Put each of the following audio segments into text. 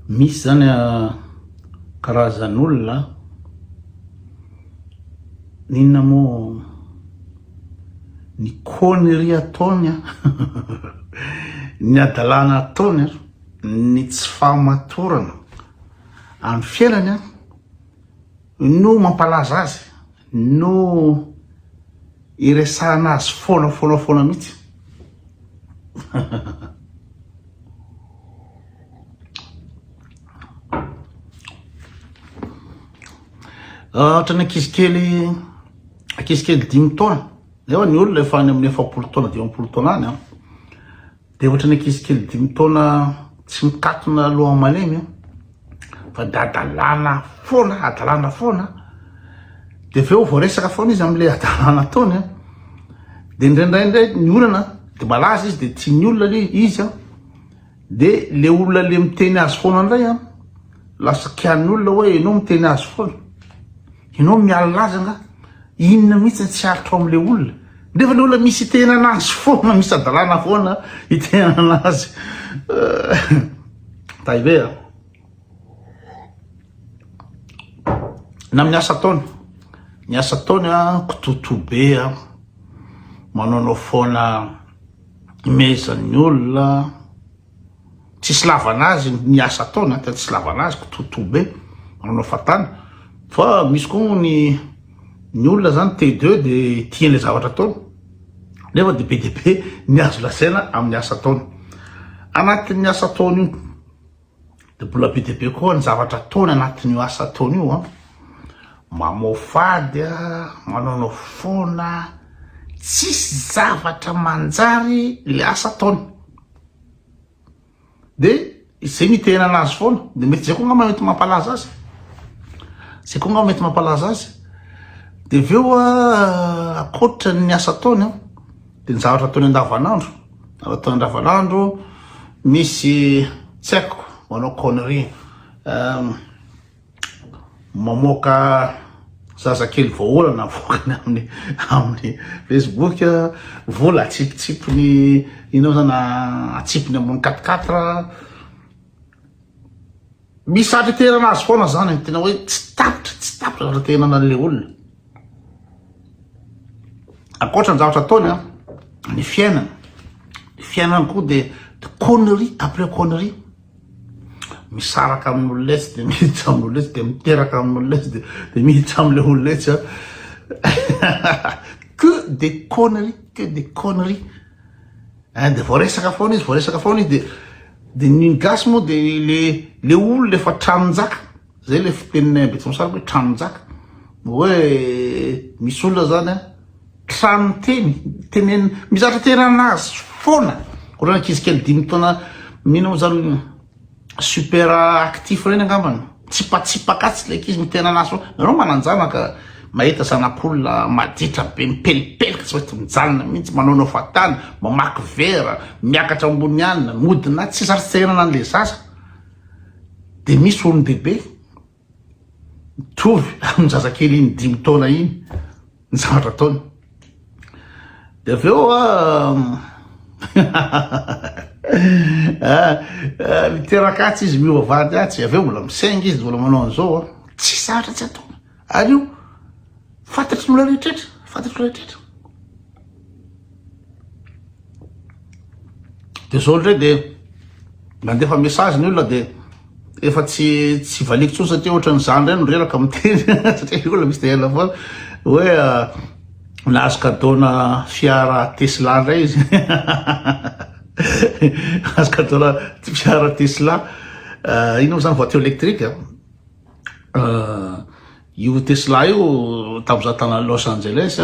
misy zany karazan'olona ninona moa ny connerie ataony ny adalana ataony ny tsy fahamatorana amin'ny fiainany no mampalaza azy no iresahana azy foana mihitsy. Ohatra ny ankizikely 5 taona efa ny olona efa any amin'ny 7 taona 8 taona any de ohatra ny ankizikely 5 taona tsy mikatona aloha malemy fa adalana foana de veo voaresaka foana izy am'le adalana taony de indraindray ny olana de malaza izy de tsy ny olona izy de le olona le miteny azy foana ndray lasa kian'ny olona hoe enao miteny azy foana, enao mialaza nga inona mihitsy tsy aritra am'le olona nefa le olona misy itenana azy foana, misy adalana foana itenana azy. Taibe na miasa taony kototobe manao foana imezan'ny olona tsisy lavanazy ny asa taony tsisy lavanazy kototobe manao fatana fa misy koa ny olona zany T2 de tian'le zavatra taony nefa de be ny azo lasaina amin'ny asa taony anatin'ny asa taony io de mbola be koa ny zavatra taony anatin'io asa taony io mamofady manao foana tsisy zavatra manjary le asa taony de izay mitena anazy foana de mety zay koa ngamba mety mampalaza azy de veo akoatra ny asa taony de ny zavatra taony andavanandro misy tsy haiko manao connerie mamoaka zazakely voaolana voakany amin'ny Facebook vola atsipitsipiny inao zany atsipiny ambony 4 misy terana azy foana zany tena hoe tsy tapitra tenana an'le olona akoatra ny zavatra taony ny fiainany koa de connerie après connerie misaraka amin'ololetsy de miditra amin'ololetsy de miteraka amin'ololetsy de miditra am'le ololetsy que des conneries de voaresaka foana izy de ny gasy moa de le olona efa tranonjaka zay le fiteninay Betsimisaraka hoe tranonjaka hoe misy olona zany tranoteny mizatra tenana azy foana korana ankizikely 5 taona mino zany super actif reny angambany tsipatsipakatsy le izy mitena anazy foana anao mananjanaka mahita zanak'olona maditra be mipelipelika tsy mety mijalina mihitsy manao fatana mamaky vera miakatra ambony anina modina tsy sarotserana an'le zaza de misy olony dehibe mitovy amin'ny zazakely iny 5 taona iny ny zavatra taony de aveo miterakatsy izy miova vady atsy aveo mbola misaingy izy mbola manao an'izao tsy zavatra tsy atao ary io fantatry n'olona rehetrrehetra de zao ndray de mandefa message ny olona de efa tsy valiko tsony satria ohatra ny zany ndray no reraka miteny satria olona misy de ela foana hoe nahazo kadona fiara Tesla ndray izy nahazo kadona fiara Tesla ino zany voiture électrique io Tesla io tam'izao tana Los Angeles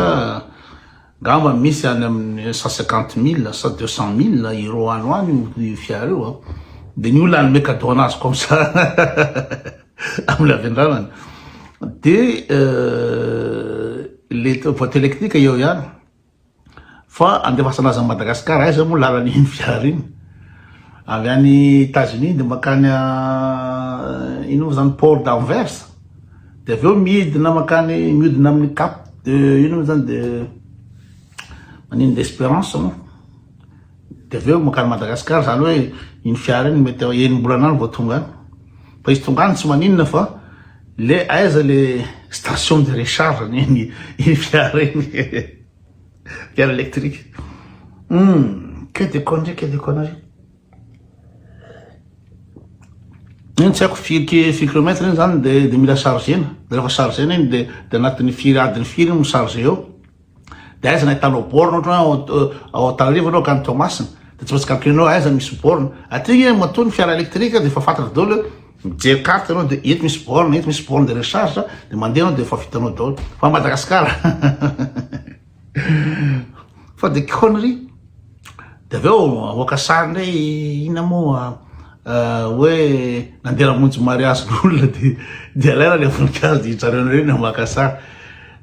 ngamba misy any amin'ny 150 000 sa 200 000 euro any io fiara io de ny olona anome cadeau anazy comme ça am'le avendranany de le voiture électrique eo ihany fa andefasana azy Madagasikara aiza moa lalan'iny fiara iny avy any États-Unis de makany ino zany Port d'Anvers de aveo miodina amin'ny Cap de ino zany de manino d'Espérance de aveo makany Madagasikara zany hoe iny fiara iny mety enimbolana any vao tonga any fa izy tongany tsy maninona fa le aiza le station de recharge ny fiara iny fiara électrique. Que de conneries, que de conneries. Iny tsy haiko firy kilomètre iny zany de mila chargena, de rehefa chargena iny de anatin'ny firy adiny firy iny charge eo. De aiza nahitanao borne ohatra ao Antananarivo anao Gany Toamasina, de tsy maintsy calculenao aiza misy borne. Aty matoa ny fiara électrique de efa fantatra daholo mijery carte anao de eto misy borne de recharge de mandeha anao de efa vitanao daholo. Fa Madagasikara fa de connerie. De aveo avoaka sary ndray ina moa hoe nandeha namonjy mariage l'olona de alaina le voninkazo de hijareo reny amaka sary.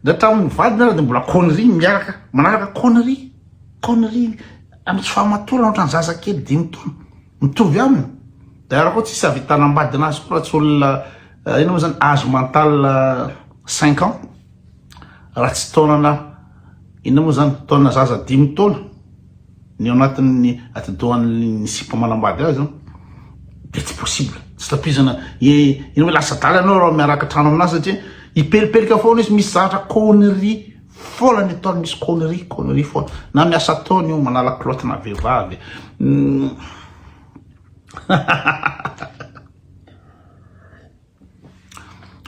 Da hatramin'ny vadina de mbola connerie miaraka manaraka connerie amin'ny tsy fahamatorana ohatra ny zazakely 5 taona mitovy aminy. Da raha koa tsisy avitana ambady anazy koa raha tsy olona ina moa zany âge mental 5 ans, raha tsy taonana ina moa zany taonana zaza 5 taona ny anatin'ny atidohan'ny sipa manambady azy de tsy possible, tsy tapizana ina hoe lasa daly anao raha miaraka trano aminazy satria ipelipelika foana izy misy zavatra connerie fola ny ataony misy connerie foana na miasa taony io manala clotte na vehivavy.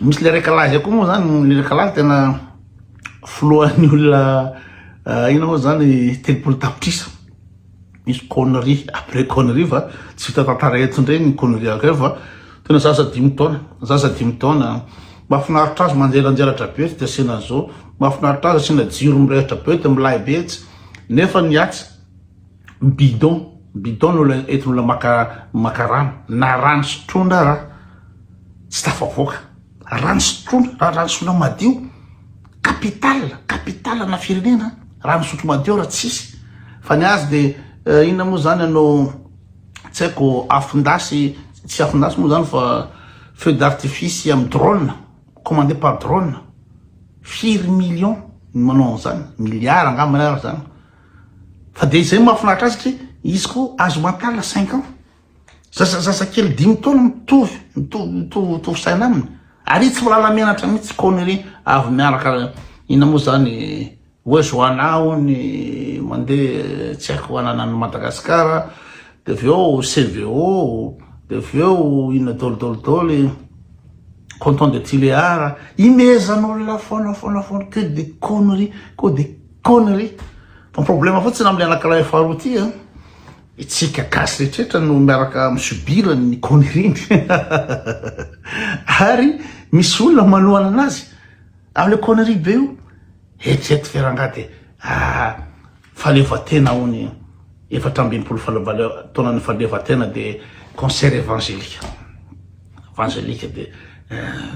Misy le récalage koa moa zany, le récalage tena foloan'ny olona ina moa zany 30 tapitrisa. Misy connerie après connerie fa tsy vita tantara eto ndray ny connerie akeo fa tena zaza 5 taona mahafinaritra azy manjelanjelatra be ty asena zao, mahafinaritra azy asena jiro mirehitra be ty milay be tsy nefa ny atsy bidon no entin'olona maka rano na rano sotrondra raha tsy tafavoaka. Rano sotrondra rano sotrondra madio capitale na firenena rano sotro madio raha tsisy fa ny azy de ina moa zany anao tsy haiko afindasy tsy afindasy moa zany fa feu d'artifice amin'ny drone commandé par drone 4 millions manao zany milliard angambany ara zany. Fa de izay mahafinaritra azy satria izy koa âge mental 5 ans, zazakely 5 taona mitovy saina aminy ary tsy malala mianatra mihitsy connerie avy miaraka ina moa zany hoe joanao ny mandeha tsy haiko ananan'ny Madagasikara de aveo CVO de aveo ina dolidoly canton de Tiléara imezan'olona foana que de connerie. Fa problème fotsiny amin'ny anakiraha faharoa ty itsika gasy rehetrarehetra no miaraka misubira ny connerie ary misy olona manohana anazy am'le connerie be io eritrereto ferangady falevatena hony 420 taonan'ny falevatena de concert évangélique de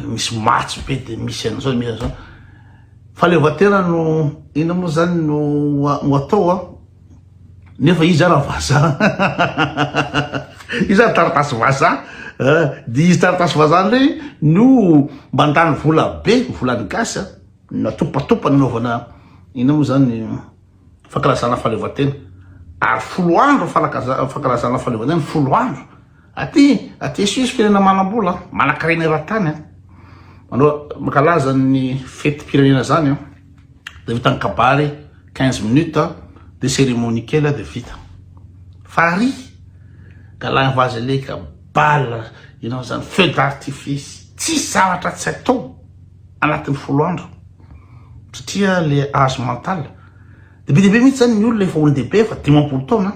misy match be de misy an'izao falevatena no ina moa zany no atao nefa izy ara vaza izy ara taratasy vaza de izy taratasy vaza ndray no mandany vola be volany gasy natopatopa nanaovana ina moa zany fankalazana falevatena ary 10 andro fankalazana falevatena 10 andro aty Suisse firenena manam-bola manankarena eran-tany manao mankalaza ny fety pirenena zany de vita ny kabary 15 minutes de cérémonie kely de vita fary galagny vazeleka bal ina zany feu d'artifice tsy zavatra tsy atao anatin'ny 10 andro satria le âge mental de be dehibe mihitsy zany ny olona efa olon-dehibe fa 50 taona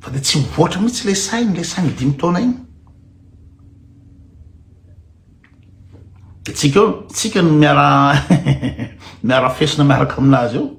fa de tsy mivoatra mihitsy le sainy 5 taona iny. Tsika no miara fesina miaraka aminazy eo